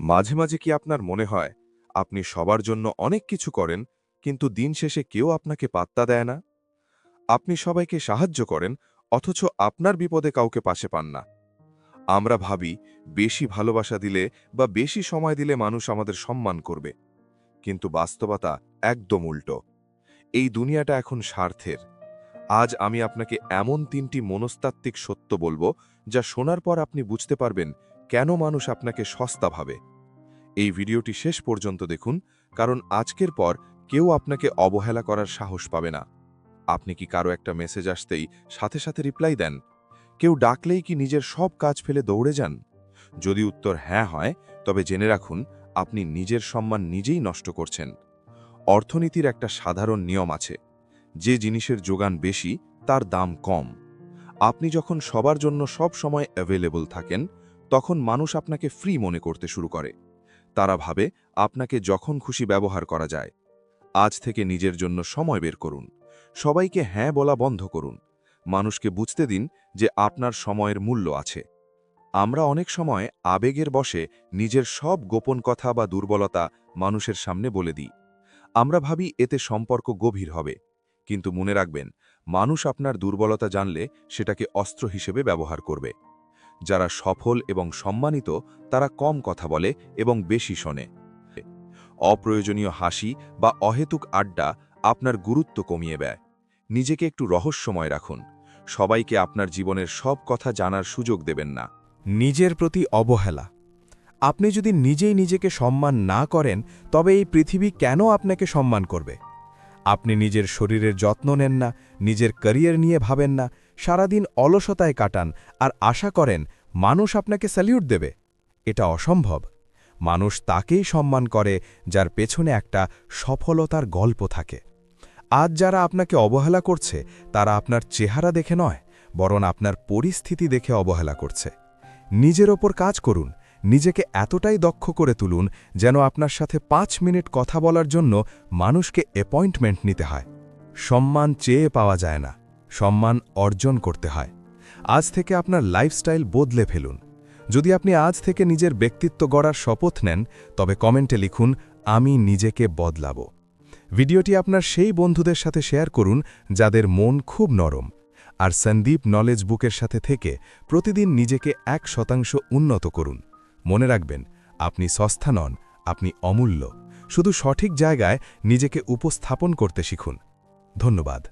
মাঝে মাঝে কি আপনার মনে হয় আপনি সবার জন্য অনেক কিছু করেন, কিন্তু দিন শেষে কেউ আপনাকে পাত্তা দেয় না? আপনি সবাইকে সাহায্য করেন, অথচ আপনার বিপদে কাউকে পাশে পান না। আমরা ভাবি বেশি ভালোবাসা দিলে বা বেশি সময় দিলে মানুষ আমাদের সম্মান করবে, কিন্তু বাস্তবতা একদম উল্টো। এই দুনিয়াটা এখন স্বার্থের। আজ আমি আপনাকে এমন ৩টি মনস্তাত্ত্বিক সত্য বলবো, যা শোনার পর আপনি বুঝতে পারবেন কেন মানুষ আপনাকে সস্তা ভাবে। এই ভিডিওটি শেষ পর্যন্ত দেখুন, কারণ আজকের পর কেউ আপনাকে অবহেলা করার সাহস পাবে না। আপনি কি কারো একটা মেসেজ আসতেই সাথে সাথে রিপ্লাই দেন? কেউ ডাকলেই কি নিজের সব কাজ ফেলে দৌড়ে যান? যদি উত্তর হ্যাঁ হয়, তবে জেনে রাখুন আপনি নিজের সম্মান নিজেই নষ্ট করছেন। অর্থনীতির একটা সাধারণ নিয়ম আছে, যে জিনিসের যোগান বেশি তার দাম কম। আপনি যখন সবার জন্য সব সময় অ্যাভেলেবল থাকেন, তখন মানুষ আপনাকে ফ্রি মনে করতে শুরু করে। তারা ভাবে আপনাকে যখন খুশি ব্যবহার করা যায়। আজ থেকে নিজের জন্য সময় বের করুন। সবাইকে হ্যাঁ বলা বন্ধ করুন। মানুষকে বুঝতে দিন যে আপনার সময়ের মূল্য আছে। আমরা অনেক সময় আবেগের বশে নিজের সব গোপন কথা বা দুর্বলতা মানুষের সামনে বলে দিই। আমরা ভাবি এতে সম্পর্ক গভীর হবে, কিন্তু মনে রাখবেন, মানুষ আপনার দুর্বলতা জানলে সেটাকে অস্ত্র হিসেবে ব্যবহার করবে। যারা সফল এবং সম্মানিত তারা কম কথা বলে এবং বেশি শোনে। অপ্রয়োজনীয় হাসি বা অহেতুক আড্ডা আপনার গুরুত্ব কমিয়ে দেয়। নিজেকে একটু রহস্যময় রাখুন। সবাইকে আপনার জীবনের সব কথা জানার সুযোগ দেবেন না। নিজের প্রতি অবহেলা। আপনি যদি নিজেই নিজেকে সম্মান না করেন, তবে এই পৃথিবী কেন আপনাকে সম্মান করবে? আপনি নিজের শরীরের যত্ন নেন না, নিজের ক্যারিয়ার নিয়ে ভাবেন না, সারাদিন অলসতায় কাটান আর আশা করেন মানুষ আপনাকে স্যালিউট দেবে। এটা অসম্ভব। মানুষ তাকেই সম্মান করে যার পেছনে একটা সফলতার গল্প থাকে। আজ যারা আপনাকে অবহেলা করছে, তারা আপনার চেহারা দেখে নয়, বরং আপনার পরিস্থিতি দেখে অবহেলা করছে। নিজের ওপর কাজ করুন। নিজেকে এতটাই দক্ষ করে তুলুন যেন আপনার সাথে ৫ মিনিট কথা বলার জন্য মানুষকে অ্যাপয়েন্টমেন্ট নিতে হয়। সম্মান চেয়ে পাওয়া যায় না, সম্মান অর্জন করতে হয়। আজ থেকে আপনার লাইফস্টাইল বদলে ফেলুন। যদি আপনি আজ থেকে নিজের ব্যক্তিত্ব গড়ার শপথ নেন, তবে কমেন্টে লিখুন, আমি নিজেকে বদলাবো। ভিডিওটি আপনার সেই বন্ধুদের সাথে শেয়ার করুন যাদের মন খুব নরম। আর সন্দীপ নলেজ বুকের সাথে থেকে প্রতিদিন নিজেকে ১% উন্নত করুন। মনে রাখবেন, আপনি সস্তা নন, আপনি অমূল্য। শুধু সঠিক জায়গায় নিজেকে উপস্থাপন করতে শিখুন। ধন্যবাদ।